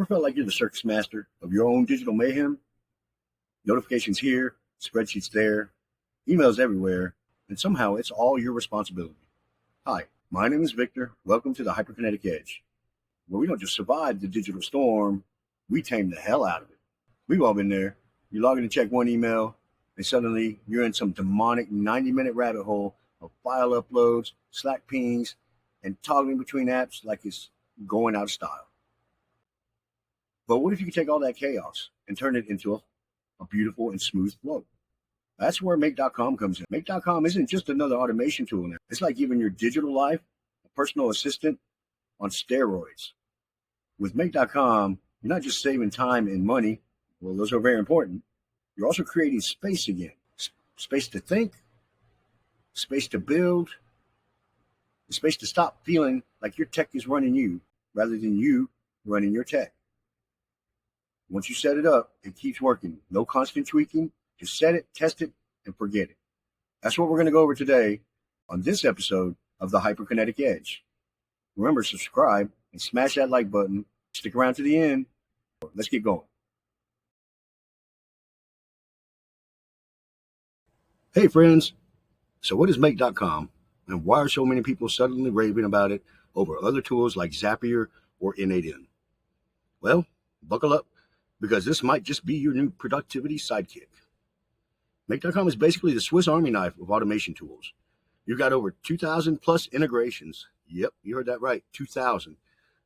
Ever felt like you're the circus master of your own digital mayhem? Notifications here, spreadsheets there, emails everywhere, and somehow it's all your responsibility. Hi, my name is Victor. Welcome to the Hyperkinetic Edge, where we don't just survive the digital storm, we tame the hell out of it. We've all been there. You log in to check one email, and suddenly you're in some demonic 90-minute rabbit hole of file uploads, Slack pings, and toggling between apps like it's going out of style. But what if you could take all that chaos and turn it into a beautiful and smooth flow? That's where Make.com comes in. Make.com isn't just another automation tool now. It's like giving your digital life a personal assistant on steroids. With Make.com, you're not just saving time and money. Well, those are very important. You're also creating space again. Space to think, space to build, space to stop feeling like your tech is running you rather than you running your tech. Once you set it up, it keeps working. No constant tweaking. Just set it, test it, and forget it. That's what we're going to go over today on this episode of the Hyperkinetic Edge. Remember, subscribe and smash that like button. Stick around to the end. Let's get going. Hey, friends. So what is Make.com, and why are so many people suddenly raving about it over other tools like Zapier or N8N? Well, buckle up, because this might just be your new productivity sidekick. Make.com is basically the Swiss Army knife of automation tools. You've got over 2,000 plus integrations. Yep, you heard that right, 2,000.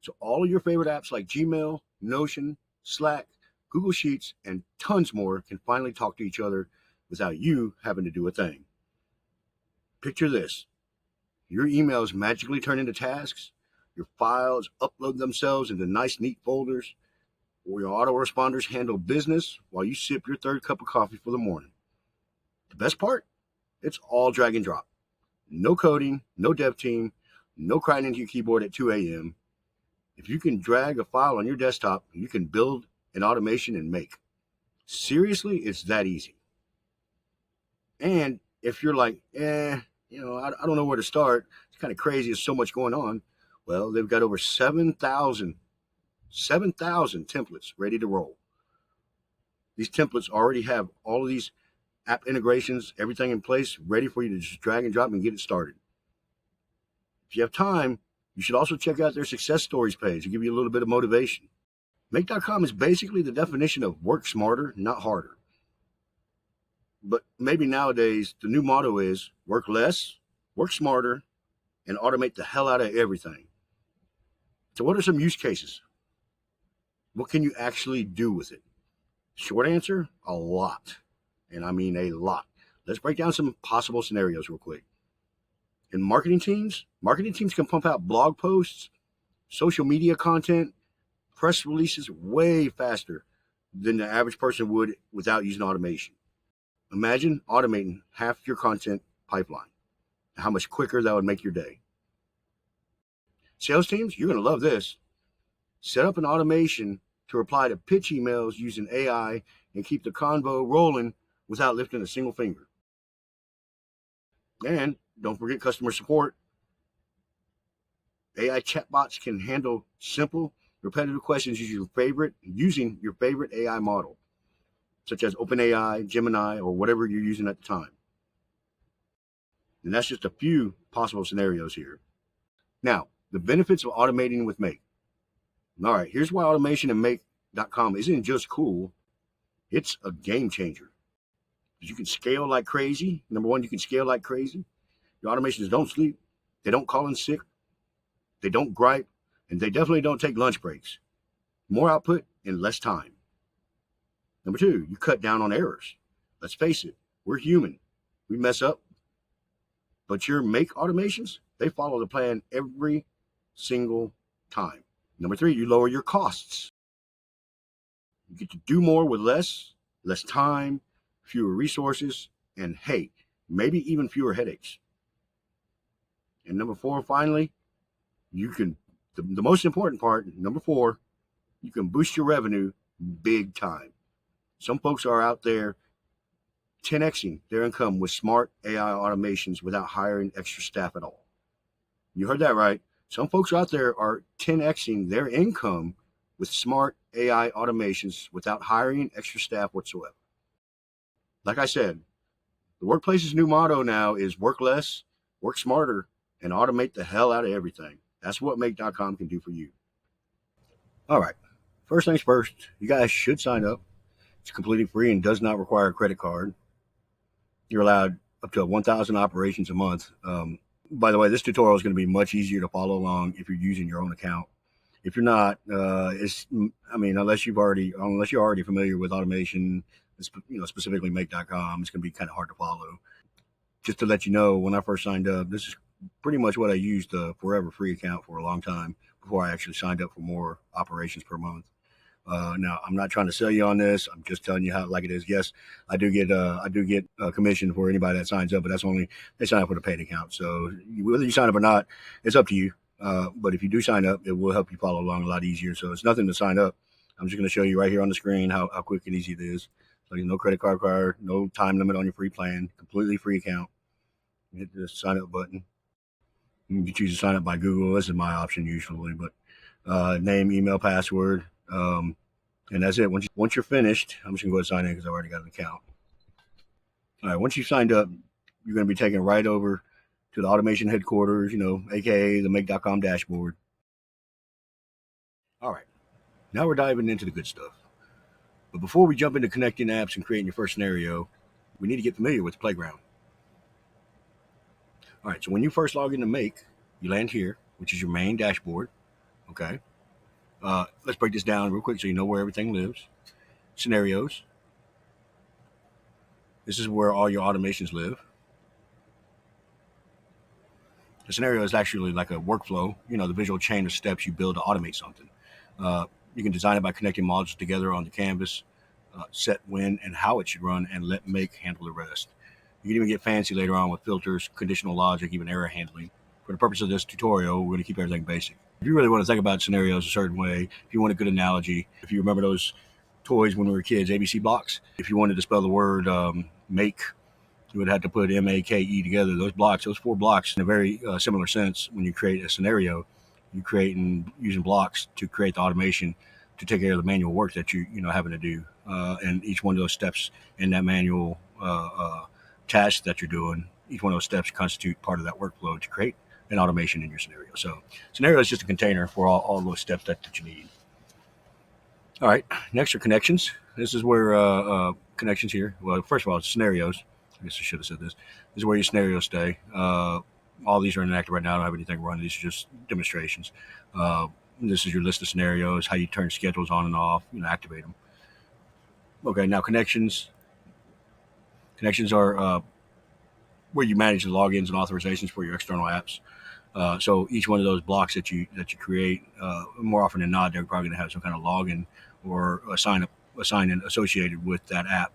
So all of your favorite apps like Gmail, Notion, Slack, Google Sheets, and tons more can finally talk to each other without you having to do a thing. Picture this. Your emails magically turn into tasks. Your files upload themselves into nice, neat folders. Or your autoresponders handle business while you sip your third cup of coffee for the morning. The best part? It's all drag and drop. No coding, no dev team, no crying into your keyboard at 2 a.m. If you can drag a file on your desktop, you can build an automation in Make. Seriously, it's that easy. And if you're like, I don't know where to start, it's kind of crazy, there's so much going on. Well, they've got over 7,000 templates ready to roll. These templates already have all of these app integrations, everything in place, ready for you to just drag and drop and get it started. If you have time, you should also check out their success stories page to give you a little bit of motivation. Make.com is basically the definition of work smarter, not harder. But maybe nowadays, the new motto is work less, work smarter, and automate the hell out of everything. So what are some use cases? What can you actually do with it? Short answer, a lot. And I mean a lot. Let's break down some possible scenarios real quick. In marketing teams can pump out blog posts, social media content, press releases way faster than the average person would without using automation. Imagine automating half your content pipeline. How much quicker that would make your day. Sales teams, you're going to love this. Set up an automation to reply to pitch emails using AI and keep the convo rolling without lifting a single finger. And don't forget customer support. AI chatbots can handle simple, repetitive questions using your favorite AI model, such as OpenAI, Gemini, or whatever you're using at the time. And that's just a few possible scenarios here. Now, the benefits of automating with Make. All right, here's why automation in Make.com isn't just cool, it's a game changer. You can scale like crazy. Number one, you can scale like crazy. Your automations don't sleep. They don't call in sick. They don't gripe. And they definitely don't take lunch breaks. More output in less time. Number two, you cut down on errors. Let's face it, we're human. We mess up. But your Make automations, they follow the plan every single time. Number three, you lower your costs. You get to do more with less time, fewer resources, and hey, maybe even fewer headaches. And number four, finally, you can, the most important part, number four, you can boost your revenue big time. Some folks are out there 10xing their income with smart AI automations without hiring extra staff at all. You heard that right. Some folks out there are 10xing their income with smart AI automations without hiring extra staff whatsoever. Like I said, the workplace's new motto now is work less, work smarter, and automate the hell out of everything. That's what Make.com can do for you. All right. First things first, you guys should sign up. It's completely free and does not require a credit card. You're allowed up to 1,000 operations a month. By the way, this tutorial is going to be much easier to follow along if you're using your own account. If you're not, unless you're already familiar with automation, specifically Make.com, it's going to be kind of hard to follow. Just to let you know, when I first signed up, this is pretty much what I used the Forever Free account for a long time before I actually signed up for more operations per month. Now, I'm not trying to sell you on this. I'm just telling you how like it is. Yes, I do get a commission for anybody that signs up, but that's only they sign up with a paid account. So whether you sign up or not, it's up to you. But if you do sign up, it will help you follow along a lot easier. So it's nothing to sign up. I'm just going to show you right here on the screen how quick and easy it is. So no credit card required, no time limit on your free plan, completely free account. Hit the sign up button. You can choose to sign up by Google. This is my option usually, but name, email, password. And that's it. Once you're finished, I'm just gonna go ahead and sign in because I already got an account. All right, once you've signed up, you're gonna be taken right over to the automation headquarters, aka the Make.com dashboard. All right, now we're diving into the good stuff. But before we jump into connecting apps and creating your first scenario, we need to get familiar with the playground. All right, so when you first log into Make, you land here, which is your main dashboard. Okay. Let's break this down real quick so you know where everything lives. Scenarios. This is where all your automations live. The scenario is actually like a workflow, the visual chain of steps you build to automate something. You can design it by connecting modules together on the canvas, set when and how it should run, and let Make handle the rest. You can even get fancy later on with filters, conditional logic, even error handling. For the purpose of this tutorial, we're going to keep everything basic. If you really want to think about scenarios a certain way, if you want a good analogy, if you remember those toys when we were kids, ABC blocks, if you wanted to spell the word make, you would have to put M-A-K-E together. Those 4 blocks, in a very similar sense, when you create a scenario, you create and using blocks to create the automation to take care of the manual work that you having to do. And each one of those steps in that manual task that you're doing, each one of those steps constitute part of that workflow to create an automation in your scenario. So scenario is just a container for all those steps that you need. All right, next are connections. This is where connections here. Well, first of all, it's scenarios. I guess I should have said this. This is where your scenarios stay. All these are inactive right now. I don't have anything running. These are just demonstrations. This is your list of scenarios, how you turn schedules on and off, activate them. Okay, now connections. Connections are where you manage the logins and authorizations for your external apps. So each one of those blocks that you create, more often than not, they're probably going to have some kind of login or a sign in associated with that app,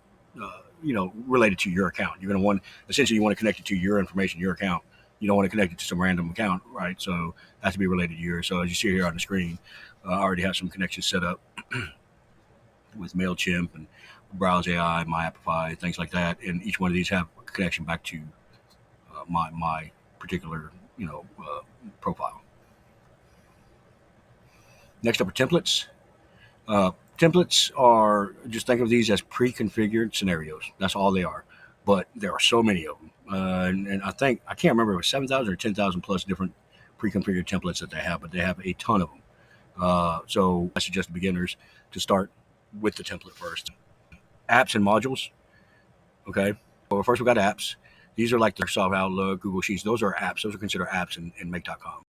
related to your account. You're going to want to connect it to your information, your account. You don't want to connect it to some random account, right? So it has to be related to yours. So as you see here on the screen, I already have some connections set up with MailChimp and Browse AI, MyAppify, things like that. And each one of these have a connection back to my particular profile. Next up are templates. Templates are, just think of these as pre-configured scenarios. That's all they are. But there are so many of them. And I can't remember if it was 7,000 or 10,000 plus different pre-configured templates that they have, but they have a ton of them. So I suggest beginners to start with the template first. Apps and modules. Okay. Well, first we've got apps. These are like Microsoft Outlook, Google Sheets. Those are apps. Those are considered apps in Make.com.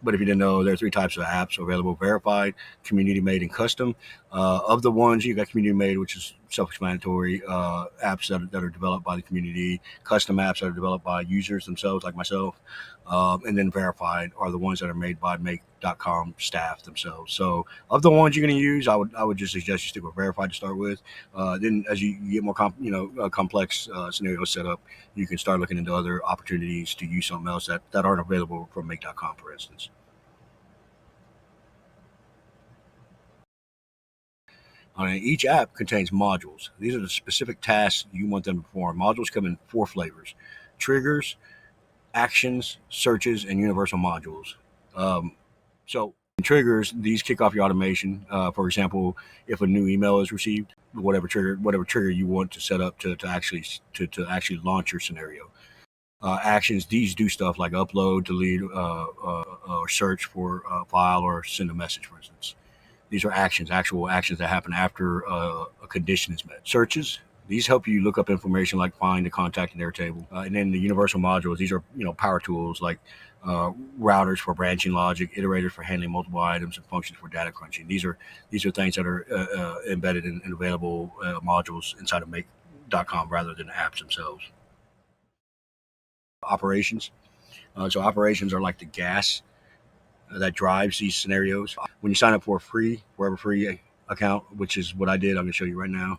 But if you didn't know, there are 3 types of apps available: verified, community-made, and custom. Of the ones, you got community-made, which is self-explanatory, apps that are developed by the community, custom apps that are developed by users themselves, like myself, and then verified are the ones that are made by Make.com staff themselves. So of the ones you're going to use, I would just suggest you stick with verified to start with. Then as you get more complex scenarios set up, you can start looking into other opportunities to use something else that aren't available from Make.com, for instance. Each app contains modules. These are the specific tasks you want them to perform. Modules come in 4 flavors: triggers, actions, searches, and universal modules. So triggers, these kick off your automation. For example, if a new email is received, whatever trigger you want to set up to actually launch your scenario. Actions, these do stuff like upload, delete, or search for a file or send a message, for instance. These are actions, actual actions that happen after a condition is met. Searches, these help you look up information like find the contact in their table. And then the universal modules, these are power tools like routers for branching logic, iterators for handling multiple items, and functions for data crunching. These are things that are embedded in available modules inside of Make.com rather than the apps themselves. Operations. So operations are like the gas that drives these scenarios. When you sign up for a free account, which is what I did, I'm going to show you right now.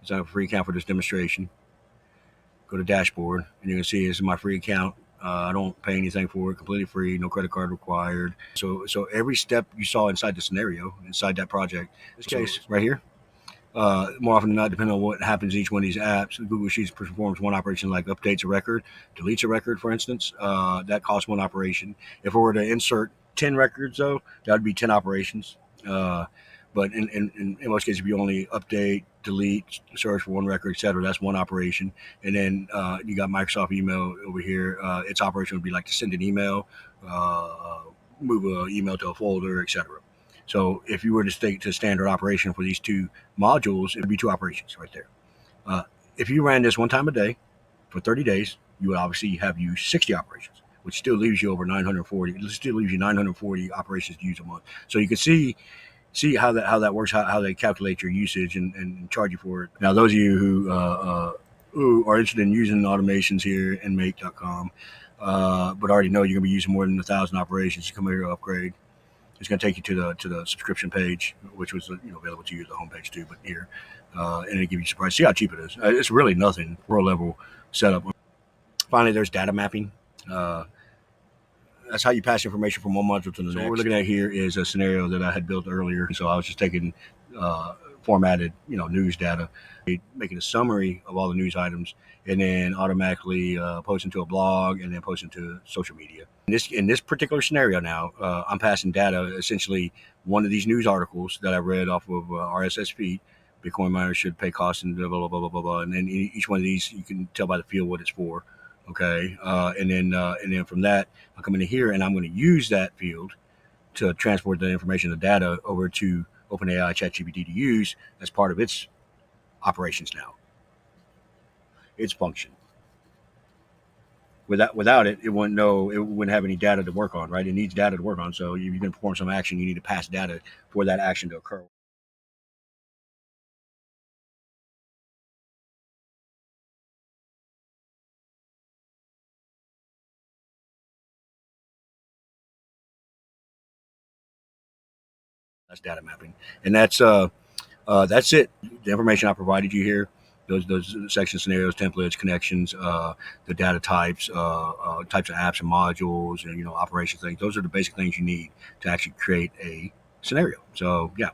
Sign up for a free account for this demonstration. Go to dashboard, and you're going to see this is my free account. I don't pay anything for it, completely free, no credit card required. So every step you saw inside the scenario, inside that project, in this case right here, more often than not, depending on what happens in each one of these apps, Google Sheets performs one operation like updates a record, deletes a record, for instance. That costs one operation. If we were to insert 10 records, though, that would be 10 operations. But in most cases, if you only update, delete, search for one record, etc., that's one operation. And then you got Microsoft email over here. Its operation would be like to send an email, move an email to a folder, etc. So if you were to stick to standard operation for these two modules, it would be two operations right there. If you ran this one time a day for 30 days, you would obviously have used 60 operations, which still leaves you over 940. It still leaves you 940 operations to use a month. So you can see how that works, how they calculate your usage and charge you for it. Now, those of you who are interested in using automations here in Make.com, but already know you're going to be using more than 1,000 operations, you come here to upgrade. It's going to take you to the subscription page, which was available to you at the homepage too. But here, and it give you a surprise. See how cheap it is. It's really nothing. Pro level setup. Finally, there's data mapping. That's how you pass information from one module to the next. What we're looking at here is a scenario that I had built earlier. So I was just taking formatted news data, making a summary of all the news items, and then automatically posting to a blog and then posting to social media. In this particular scenario now, I'm passing data, essentially one of these news articles that I read off of RSS feed. Bitcoin miners should pay costs and blah, blah, blah, blah, blah, blah. And then each one of these, you can tell by the field what it's for. Okay. And then from that, I'll come into here and I'm going to use that field to transport the information, the data over to OpenAI ChatGPT to use as part of its operations now, its function. Without it, it wouldn't have any data to work on, right? It needs data to work on. So if you're going to perform some action, you need to pass data for that action to occur. That's data mapping, and that's it. The information I provided you here, those section scenarios, templates, connections, the data types, types of apps and modules, and operation things. Those are the basic things you need to actually create a scenario. So yeah.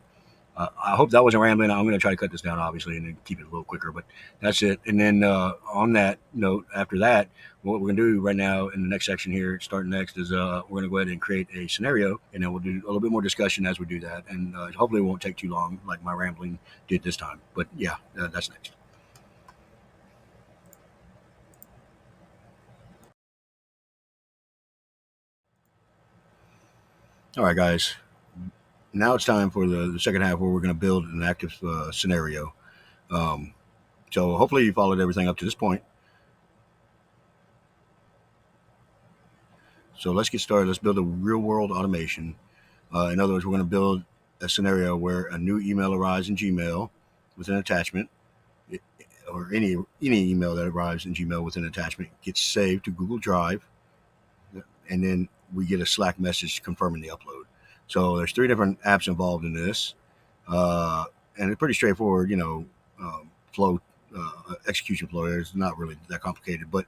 I hope that wasn't rambling. I'm going to try to cut this down, obviously, and then keep it a little quicker. But that's it. And then on that note, after that, what we're going to do right now in the next section here, starting next, is we're going to go ahead and create a scenario, and then we'll do a little bit more discussion as we do that. And hopefully it won't take too long like my rambling did this time. But yeah, that's next. All right, guys. Now it's time for the second half where we're going to build an active scenario. So hopefully you followed everything up to this point. So let's get started. Let's build a real world automation. In other words, we're going to build a scenario where a new email arrives in Gmail with an attachment, or any email that arrives in Gmail with an attachment gets saved to Google Drive, and then we get a Slack message confirming the upload. So there's 3 different apps involved in this, and it's pretty straightforward. Flow execution flow. It's not really that complicated, but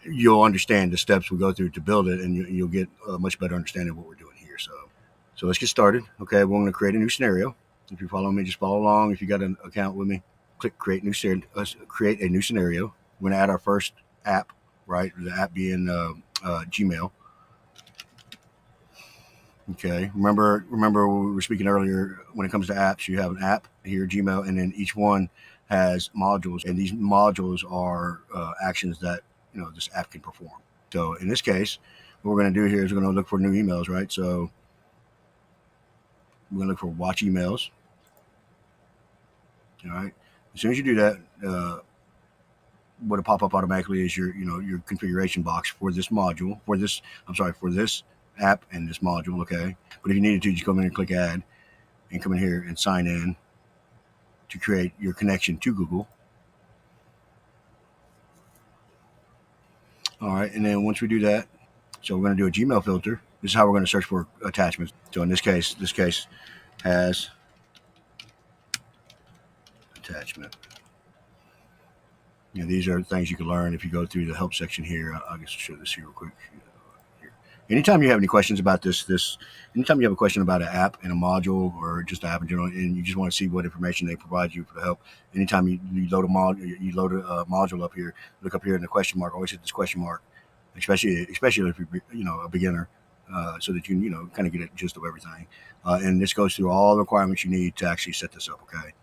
you'll understand the steps we go through to build it, and you'll get a much better understanding of what we're doing here. So let's get started. Okay, we're going to create a new scenario. If you follow me, just follow along. If you got an account with me, click create new scenario. We're going to add our first app, right? The app being Gmail. Okay. Remember we were speaking earlier. When it comes to apps, you have an app here, Gmail, and then each one has modules, and these modules are actions that this app can perform. So in this case, what we're going to do here is we're going to look for new emails, right? So we're going to look for watch emails. All right. As soon as you do that, what'll pop up automatically is your configuration box for this module, for this app and this module. Okay. But if you needed to, just come in and click add and come in here and sign in to create your connection to Google. All right. And then once we do that, so we're going to do a Gmail filter. This is how we're going to search for attachments. So in this case has attachment. These are things you can learn if you go through the help section here. I'll just show this here real quick. Anytime you have any questions about anytime you have a question about an app and a module or just an app in general, and you just want to see what information they provide you for the help, anytime you load a module up here, look up here in the question mark. Always hit this question mark, especially if you're a beginner, so that you kind of get a gist of everything. And this goes through all the requirements you need to actually set this up. Okay,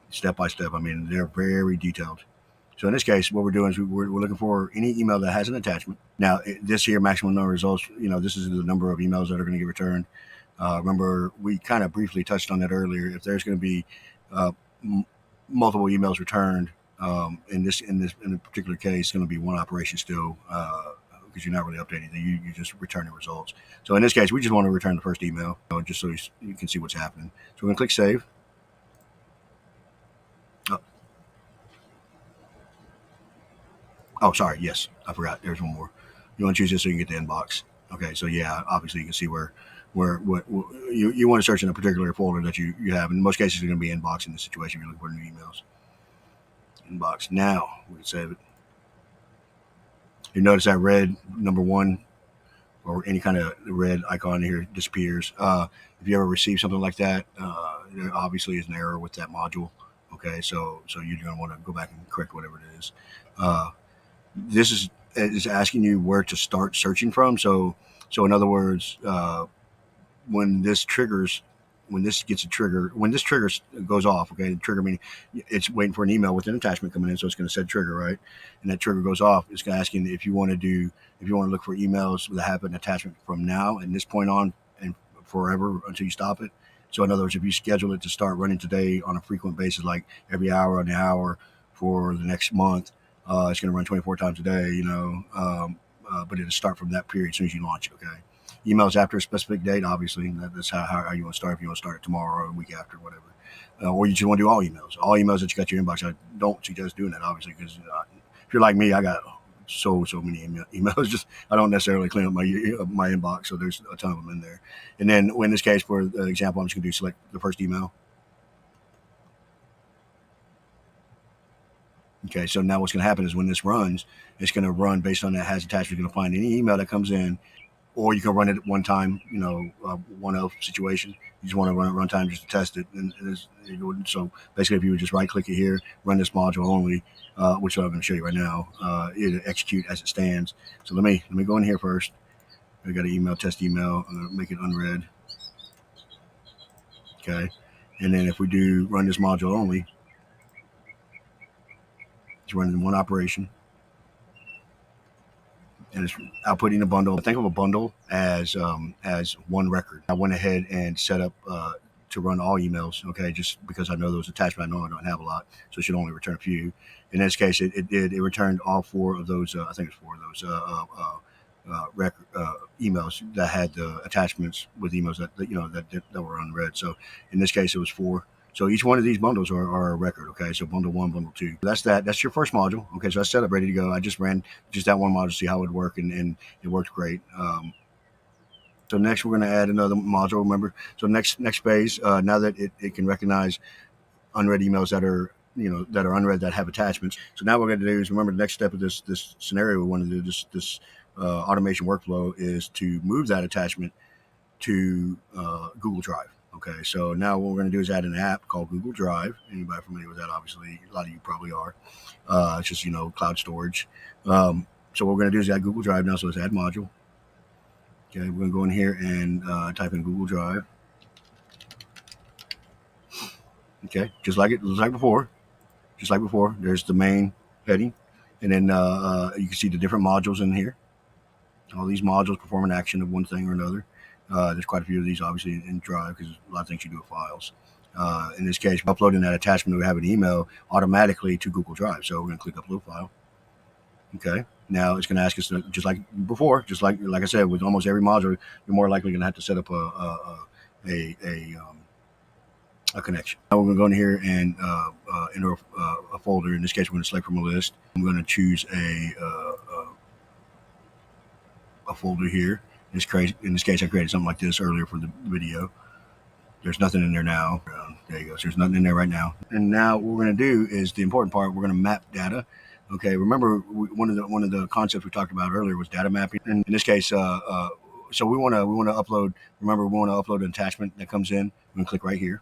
step by step. I mean, they're very detailed. So in this case, what we're doing is we're looking for any email that has an attachment. Now, this here maximum number of results, this is the number of emails that are going to get returned. Remember, we kind of briefly touched on that earlier. If there's going to be multiple emails returned, in a particular case, it's going to be one operation still, because you're not really updating anything. You just return the results. So in this case, we just want to return the first email, just so you can see what's happening. So we're going to click save. Oh, sorry. Yes, I forgot. There's one more. You want to choose this so you can get the inbox. Okay, so yeah, obviously you can see where what you want to search in a particular folder that you have. In most cases, it's going to be inbox in this situation if you're looking for new emails. Inbox. Now we can save it. You notice that red number one or any kind of red icon here disappears. If you ever receive something like that, there obviously is an error with that module. Okay, so you're going to want to go back and correct whatever it is. This is asking you where to start searching from. So in other words, when this trigger goes off, okay, the trigger meaning it's waiting for an email with an attachment coming in, so it's going to set trigger, right? And that trigger goes off. It's going to ask you if you want to look for emails that have an attachment from now and this point on and forever until you stop it. So in other words, if you schedule it to start running today on a frequent basis, like every hour on the hour for the next month, it's going to run 24 times a day, but it'll start from that period as soon as you launch it. Okay. Emails after a specific date, obviously, that's how you want to start. If you want to start it tomorrow or a week after, whatever. Or you just want to do all emails that you got your inbox. I don't suggest doing that, obviously, because if you're like me, I got so many emails. Just I don't necessarily clean up my inbox, so there's a ton of them in there. And then in this case, for example, I'm just going to select the first email. Okay, so now what's going to happen is when this runs, it's going to run based on that has attached. You're going to find any email that comes in, or you can run it at one time, one-off situation. You just want to run it one time just to test it. So basically, if you would just right-click it here, run this module only, which I'm going to show you right now, it'll execute as it stands. So let me go in here first. I got an test email. I'm going to make it unread. Okay, and then if we do run this module only, it's running one operation. And it's outputting a bundle. Think of a bundle as one record. I went ahead and set up to run all emails, okay, just because I know those attachments. I know I don't have a lot, so it should only return a few. In this case, it returned all four of those, I think it's four of those emails that had the attachments with emails that were unread. So in this case, it was four. So each one of these bundles are a record, okay? So bundle one, bundle two. That's your first module, okay? So that's set up, ready to go. I just ran just that one module to see how it would work, and it worked great. So next, we're going to add another module, remember? So next phase, now that it can recognize unread emails that are unread that have attachments. So now what we're going to do is, remember, the next step of this scenario we want to do, this automation workflow, is to move that attachment to Google Drive. Okay, so now what we're going to do is add an app called Google Drive. Anybody familiar with that? Obviously, a lot of you probably are. It's just, cloud storage. So what we're going to do is add Google Drive now, so let's add module. Okay, we're gonna go in here and type in Google Drive. Okay, just like before. Just like before, there's the main heading, and then you can see the different modules in here. All these modules perform an action of one thing or another. There's quite a few of these, obviously, in Drive because a lot of things you do with files. In this case, uploading that attachment, we have an email automatically to Google Drive. So we're going to click Upload File. Okay. Now it's going to ask us, just like before, just like I said, with almost every module, you're more likely going to have to set up a connection. Now we're going to go in here and enter a folder. In this case, we're going to select from a list. I'm going to choose a folder here. In this case, I created something like this earlier for the video. There's nothing in there now. There you go. So there's nothing in there right now. And now what we're going to do is the important part. We're going to map data. Okay. Remember, one of the concepts we talked about earlier was data mapping. And in this case, so we want to upload. Remember, we want to upload an attachment that comes in. We're going to click right here.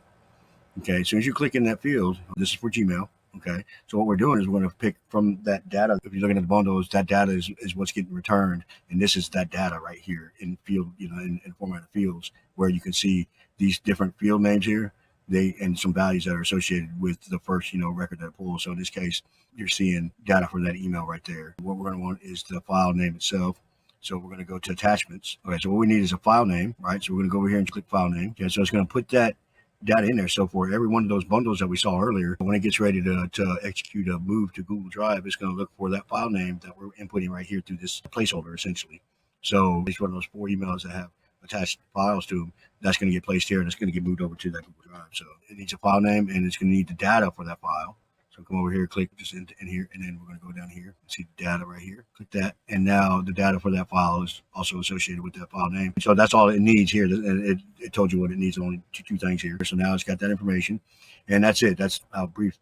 Okay, as soon as you click in that field, this is for Gmail. Okay, so what we're doing is we're going to pick from that data. If you're looking at the bundles, that data is what's getting returned, and this is that data right here in field, in format of fields, where you can see these different field names here, and some values that are associated with the first, record that pulls. So in this case, you're seeing data for that email right there. What we're going to want is the file name itself. So we're going to go to attachments. Okay, so what we need is a file name, right? So we're going to go over here and click file name. Okay, so it's going to put that data in there. So for every one of those bundles that we saw earlier, when it gets ready to execute a move to Google Drive, it's going to look for that file name that we're inputting right here through this placeholder, essentially. So each one of those 4 emails that have attached files to them, that's going to get placed here, and it's going to get moved over to that Google Drive. So it needs a file name, and it's going to need the data for that file. So come over here, click just in here, and then we're going to go down here and see the data right here. Click that, and now the data for that file is also associated with that file name. So that's all it needs here, and it told you what it needs, only two things here. So now it's got that information, and that's it. That's how brief,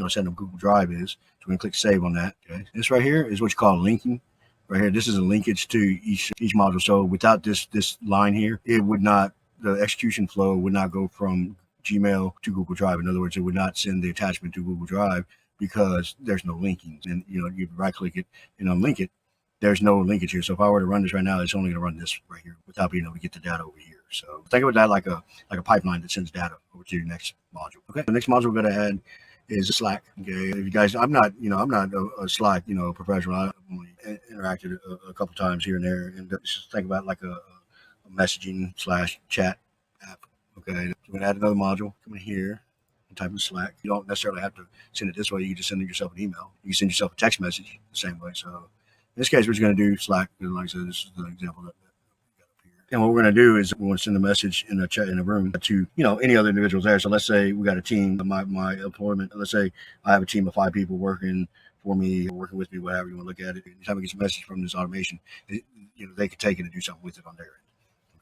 setting up Google Drive is. So we're going to click Save on that. Okay, this right here is what you call linking. Right here, this is a linkage to each module. So without this line here, the execution flow would not go from Gmail to Google Drive. In other words, it would not send the attachment to Google Drive because there's no linking. And you right click it and unlink it. There's no linkage here. So if I were to run this right now, it's only going to run this right here without being able to get the data over here. So think about that like a pipeline that sends data over to your next module. Okay. The next module we're going to add is Slack. Okay. If you guys, I'm not a Slack, professional. I've only interacted a couple times here and there, and just think about like a messaging / chat app. Okay, we're gonna add another module. Come in here and type in Slack. You don't necessarily have to send it this way. You can just send yourself an email. You can send yourself a text message the same way. So in this case, we're just gonna do Slack. Like I said, this is the example that we got up here. And what we're gonna do is we want to send a message in a chat in a room to any other individuals there. So let's say we got a team. My employment. Let's say I have a team of 5 people working for me, working with me, whatever you want to look at it. Anytime we get a message from this automation, they can take it and do something with it on their end.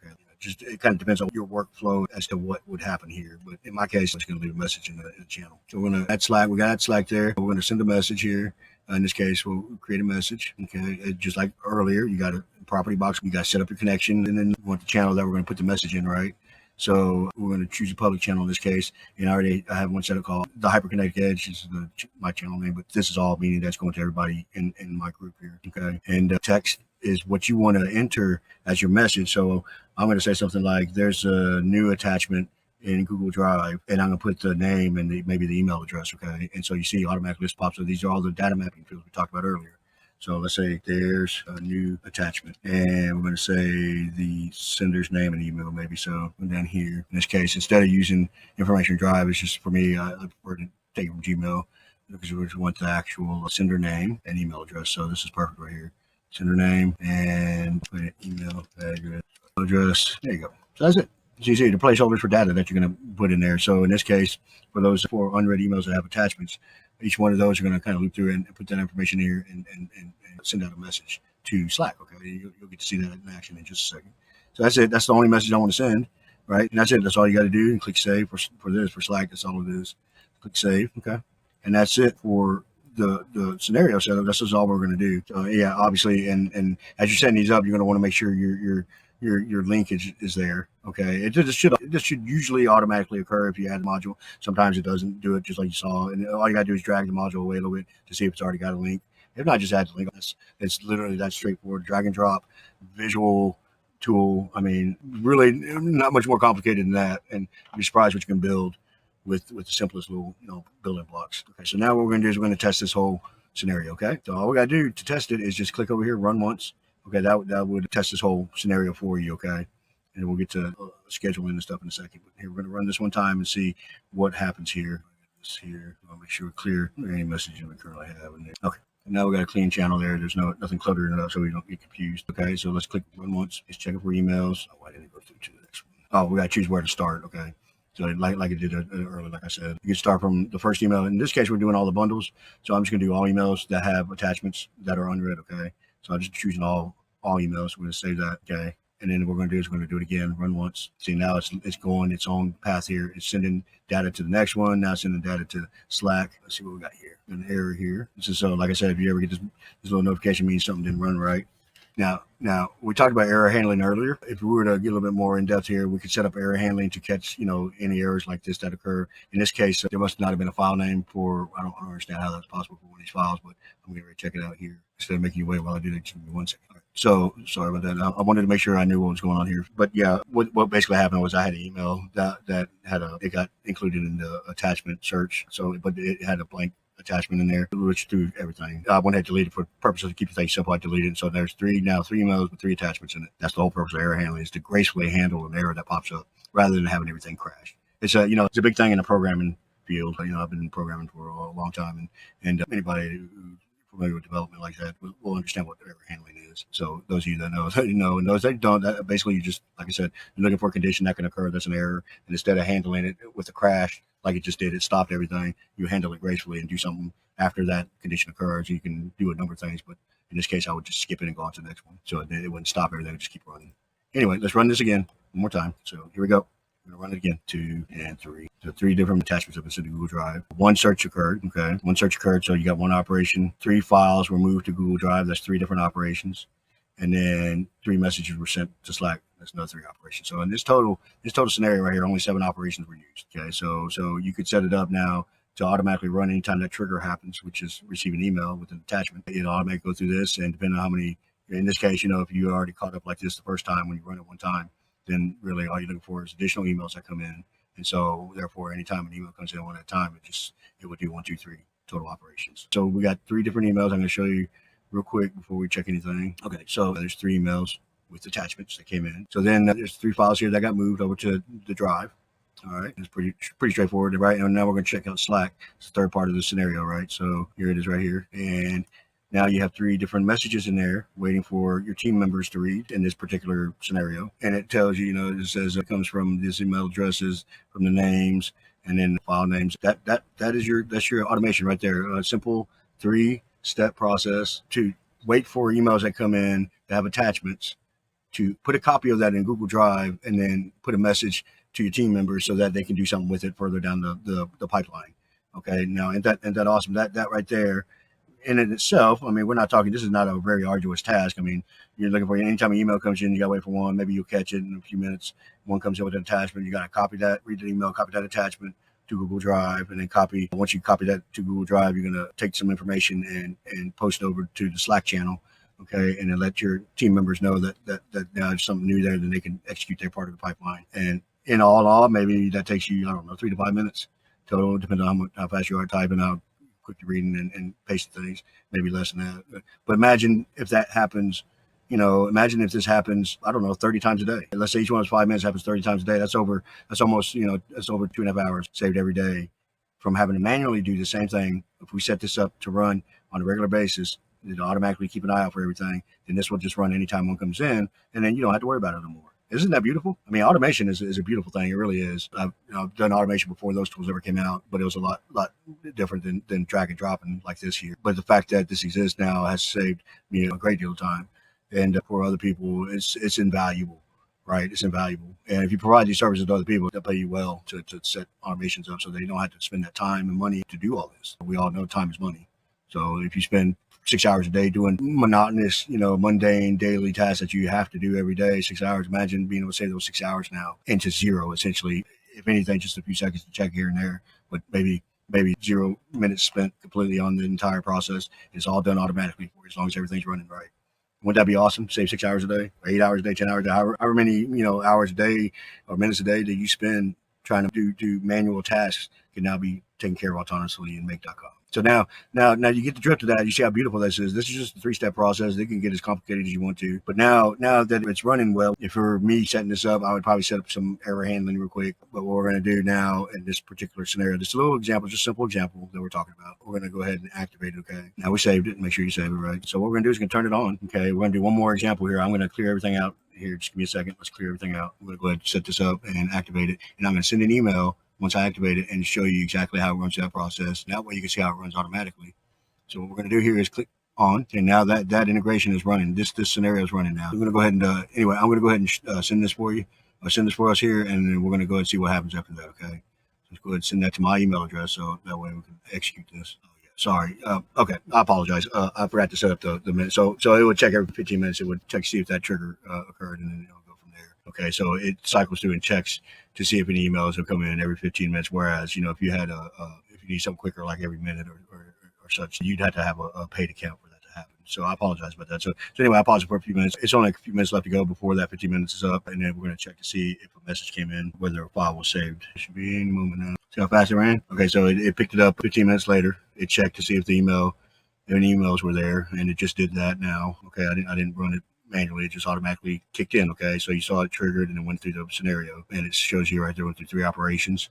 Okay. It kind of depends on your workflow as to what would happen here. But in my case, I'm just going to leave a message in the channel. So we're going to add Slack. We got Slack there. We're going to send a message here. In this case, we'll create a message. Okay. Just like earlier, you got a property box. You got to set up your connection, and then you want the channel that we're going to put the message in, right? So we're going to choose a public channel in this case. And I have one set up called the Hyperkinetic Edge. This is my channel name, but this is all meaning that's going to everybody in my group here. Okay. And text is what you want to enter as your message. So I'm going to say something like, there's a new attachment in Google Drive, and I'm going to put the name and maybe the email address. Okay. And so you see automatically this pops up. These are all the data mapping fields we talked about earlier. So let's say there's a new attachment, and we're going to say the sender's name and email, maybe. So and then here, in this case, instead of using information drive, it's just for me, I prefer to take it from Gmail because we want the actual sender name and email address. So this is perfect right here. Sender name and put an email address. There you go. So that's it. So you see the placeholders for data that you're going to put in there. So in this case, for those 4 unread emails that have attachments, each one of those are going to kind of loop through and put that information here and send out a message to Slack. Okay, you'll get to see that in action in just a second. So that's it. That's the only message I want to send, right? And that's it. That's all you got to do. And click save for Slack. That's all it is. Click save. Okay, and that's it for the scenario setup. This is all we're going to do. So yeah, obviously, and as you're setting these up, you're going to want to make sure your linkage is there. Okay, this should usually automatically occur if you add a module. Sometimes it doesn't do it, just like you saw, and all you gotta do is drag the module away a little bit to see if it's already got a link. If not, just add the link. It's literally that straightforward. Drag and drop, visual tool. I mean, really not much more complicated than that. And you're surprised what you can build with the simplest little, building blocks. Okay, so now what we're going to do is we're going to test this whole scenario. Okay, so all we got to do to test it is just click over here, run once. Okay, that would test this whole scenario for you. Okay, and we'll get to scheduling and stuff in a second. But here, we're going to run this one time and see what happens here. Here, I'll make sure we clear any messages we currently have in there. Okay. And now we got a clean channel there. There's nothing cluttered it up so we don't get confused. Okay, so let's click run once. Let's check it for emails. Oh, why didn't it go through to the next one? Oh, we got to choose where to start. Okay, so like it did earlier, like I said, you can start from the first email. In this case, we're doing all the bundles, so I'm just gonna do all emails that have attachments that are unread. Okay, so I'm just choosing all emails. We're gonna save that. Okay. And then what we're going to do is we're going to do it again, run once. See, now it's going its own path here. It's sending data to the next one. Now it's sending data to Slack. Let's see what we got here. An error here. This is so, like I said, if you ever get this little notification, means something didn't run right. Now we talked about error handling earlier. If we were to get a little bit more in depth here, we could set up error handling to catch, any errors like this that occur. In this case, there must not have been a file name for. I don't understand how that's possible for one of these files, but I'm going to check it out here instead of making you wait while I do that. Just give me 1 second. So sorry about that. I wanted to make sure I knew what was going on here. But yeah, what basically happened was I had an email that had it got included in the attachment search. So, but it had a blank attachment in there, which threw everything. I went ahead and deleted for purposes of keeping things simple. I deleted it. So there's three emails with 3 attachments in it. That's the whole purpose of error handling, is to gracefully handle an error that pops up rather than having everything crash. It's it's a big thing in the programming field. I've been programming for a long time, and anybody who's familiar with development like that will understand what error handling is. So those of you that know, and those that don't, basically you just, like I said, you're looking for a condition that can occur that's an error, and instead of handling it with a crash like it just did, it stopped everything, you handle it gracefully and do something after that condition occurs. You can do a number of things, but in this case, I would just skip it and go on to the next one. So it wouldn't stop everything, it would just keep running. Anyway, let's run this again one more time. So here we go. We're going to run it again, 2 and 3. So 3 different attachments have been sent to Google Drive. 1 search occurred, okay? 1 search occurred, so you got 1 operation. 3 files were moved to Google Drive. That's 3 different operations. And then 3 messages were sent to Slack. That's another 3 operations. So in this total scenario right here, only 7 operations were used, okay? So you could set it up now to automatically run anytime that trigger happens, which is receive an email with an attachment. It'll automatically go through this, and depending on how many, in this case, if you already caught up like this the first time when you run it one time, then really all you're looking for is additional emails that come in. And so therefore, anytime an email comes in one at a time, it would do 1, 2, 3 total operations. So we got 3 different emails. I'm going to show you real quick before we check anything. Okay, so there's 3 emails with attachments that came in. So then there's 3 files here that got moved over to the drive. All right, it's pretty straightforward, right? And now we're going to check out Slack. It's the third part of the scenario, right? So here it is right here. And now you have 3 different messages in there waiting for your team members to read in this particular scenario. And it tells you, it says it comes from this email addresses, from the names, and then the file names. That's your automation right there. A simple 3-step process to wait for emails that come in that have attachments, to put a copy of that in Google Drive, and then put a message to your team members so that they can do something with it further down the pipeline. Okay, now isn't that awesome? That right there, in itself, I mean, we're not talking, this is not a very arduous task. I mean, you're looking for, anytime an email comes in, you got to wait for one. Maybe you'll catch it in a few minutes. One comes in with an attachment. You got to copy that, read the email, copy that attachment to Google Drive, and then once you copy that to Google Drive, you're going to take some information and post over to the Slack channel. Okay, and then let your team members know that now there's something new there, then they can execute their part of the pipeline. And in all, maybe that takes you, 3 to 5 minutes total, depending on how fast you are typing, how quick you're reading and pasting things, maybe less than that. But imagine if that happens, imagine if this happens, 30 times a day. Let's say each one of those 5 minutes happens 30 times a day. That's over 2.5 hours saved every day from having to manually do the same thing. If we set this up to run on a regular basis, it'll automatically keep an eye out for everything. Then this will just run anytime one comes in, and then you don't have to worry about it anymore. Isn't that beautiful? I mean, automation is a beautiful thing. It really is. I've done automation before those tools ever came out, but it was a lot different than drag and dropping like this here. But the fact that this exists now has saved me a great deal of time. And for other people, it's invaluable, right? It's invaluable. And if you provide these services to other people, they'll pay you well to set automations up so they don't have to spend that time and money to do all this. We all know time is money. So if you spend 6 hours a day doing monotonous, mundane daily tasks that you have to do every day, 6 hours, imagine being able to save those 6 hours now into zero, essentially. If anything, just a few seconds to check here and there, but maybe 0 minutes spent completely on the entire process. It's all done automatically for you as long as everything's running right. Wouldn't that be awesome? Save 6 hours a day, or 8 hours a day, 10 hours a day, however many, hours a day or minutes a day that you spend trying to do manual tasks can now be taken care of autonomously in Make.com. So now you get the drift of that. You see how beautiful this is. This is just a 3-step process. It can get as complicated as you want to. But now that it's running well, if it were me setting this up, I would probably set up some error handling real quick. But what we're going to do now in this particular scenario, this little example, just a simple example that we're talking about, we're going to go ahead and activate it. Okay. Now we saved it. Make sure you save it, right? So what we're going to do is going to turn it on. Okay. We're going to do one more example here. I'm going to clear everything out here. Just give me a second. Let's clear everything out. I'm going to go ahead and set this up and activate it. And I'm going to send an email once I activate it and show you exactly how it runs that process. That way you can see how it runs automatically. So what we're going to do here is click on, and now that integration is running. This scenario is running now. I'm going to go ahead and anyway, I'm going to go ahead and send this for you. I'll send this for us here, and then we're going to go ahead and see what happens after that. Okay, let's go ahead and send that to my email address, so that way we can execute this. Oh yeah, sorry. Okay, I apologize. I forgot to set up the minute. So it would check every 15 minutes. It would check to see if that trigger occurred, and then it'll go from there. Okay, so it cycles through and checks to see if any emails have come in every 15 minutes. Whereas, if you had if you need something quicker, like every minute or such, you'd have to have a paid account for that to happen. So I apologize about that. So anyway, I paused it for a few minutes. It's only a few minutes left to go before that 15 minutes is up, and then we're going to check to see if a message came in, whether a file was saved. It should be any moment now. See how fast it ran? Okay, so it picked it up 15 minutes later. It checked to see if any emails were there, and it just did that now. Okay, I didn't run it manually. It just automatically kicked in. Okay, so you saw it triggered and it went through the scenario, and it shows you right there went through 3 operations.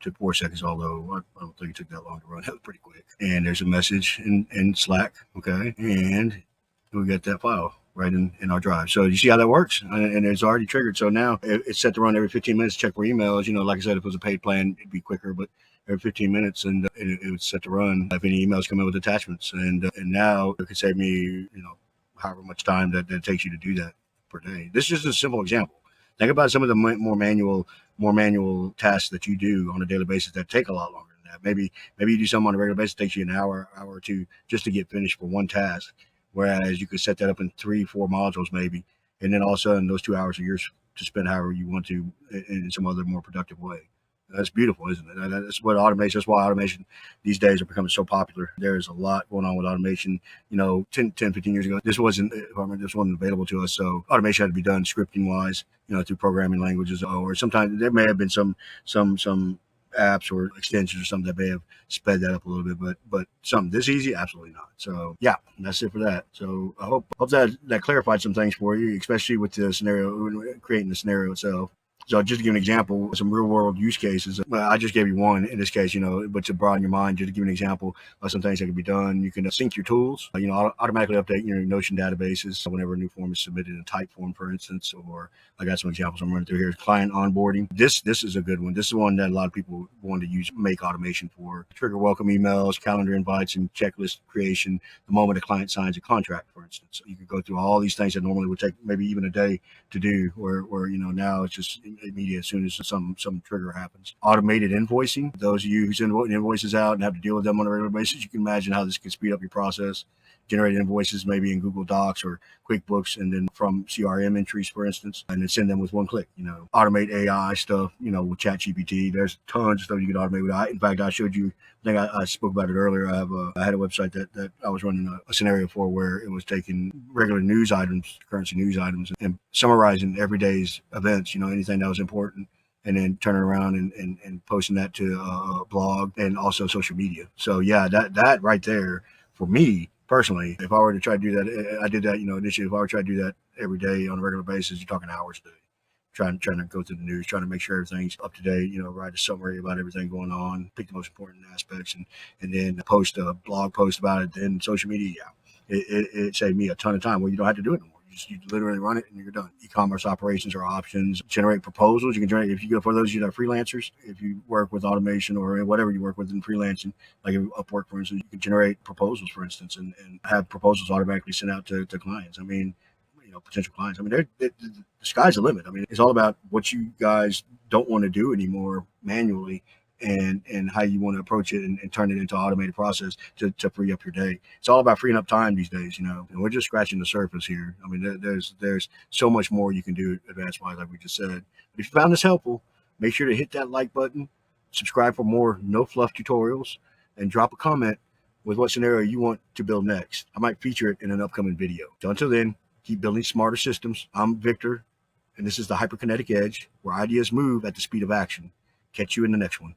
Took 4 seconds, although I don't think it took that long to run. That was pretty quick. And there's a message in Slack. Okay, and we got that file right in our drive. So you see how that works, and it's already triggered. So now it's set to run every 15 minutes. Check for emails. Like I said, if it was a paid plan, it'd be quicker, but every 15 minutes, and it was set to run if any emails come in with attachments. And now it could save me, however much time that it takes you to do that per day. This is just a simple example. Think about some of the more manual tasks that you do on a daily basis that take a lot longer than that. Maybe you do something on a regular basis, it takes you an hour or two just to get finished for one task. Whereas you could set that up in 3-4 modules maybe, and then all of a sudden those 2 hours are yours to spend however you want to in some other more productive way. That's beautiful, isn't it? That's why automation these days are becoming so popular. There's a lot going on with automation. 10, 15 years ago, this wasn't available to us. So automation had to be done scripting wise, through programming languages, or sometimes there may have been some apps or extensions or something that may have sped that up a little bit, but something this easy, absolutely not. So yeah, that's it for that. So I hope that clarified some things for you, especially with the scenario, creating the scenario itself. So just to give an example, some real world use cases. Well, I just gave you one in this case, but to broaden your mind, just to give an example of some things that can be done. You can sync your tools, automatically update your Notion databases whenever a new form is submitted in type form, for instance, or I got some examples I'm running through here. Client onboarding. This is a good one. This is one that a lot of people want to use Make automation for. Trigger welcome emails, calendar invites, and checklist creation the moment a client signs a contract, for instance. You could go through all these things that normally would take maybe even a day to do, where now it's just immediate as soon as some trigger happens. Automated invoicing. Those of you who send invoices out and have to deal with them on a regular basis, you can imagine how this can speed up your process. Generate invoices maybe in Google Docs or QuickBooks, and then from CRM entries, for instance, and then send them with one click. Automate AI stuff, with ChatGPT. There's tons of stuff you can automate with AI. In fact, I showed you, I think I spoke about it earlier. I had a website that I was running a scenario for where it was taking regular news items, currency news items, and summarizing every day's events, anything that was important, and then turning around and posting that to a blog and also social media. So yeah, that right there for me personally, if I were to try to do that, I did that, initially. If I were to try to do that every day on a regular basis, you're talking hours a day. Trying to go through the news, trying to make sure everything's up to date, write a summary about everything going on, pick the most important aspects, and then post a blog post about it. Then social media, it saved me a ton of time. Well, you don't have to do it anymore. You literally run it and you're done. E-commerce operations are options. Generate proposals. You can generate, if you go for those, you are freelancers. If you work with automation or whatever you work with in freelancing, like Upwork, for instance, you can generate proposals, for instance, and have proposals automatically sent out to clients. I mean, potential clients. I mean, the sky's the limit. I mean, it's all about what you guys don't want to do anymore manually, and how you want to approach it and turn it into an automated process to free up your day. It's all about freeing up time these days, and we're just scratching the surface here. I mean, there's so much more you can do advanced wise, like we just said. But if you found this helpful, make sure to hit that like button, subscribe for more no fluff tutorials, and drop a comment with what scenario you want to build next. I might feature it in an upcoming video. So until then, Keep building smarter systems. I'm Victor, and this is the Hyperkinetic Edge, where ideas move at the speed of action. Catch you in the next one.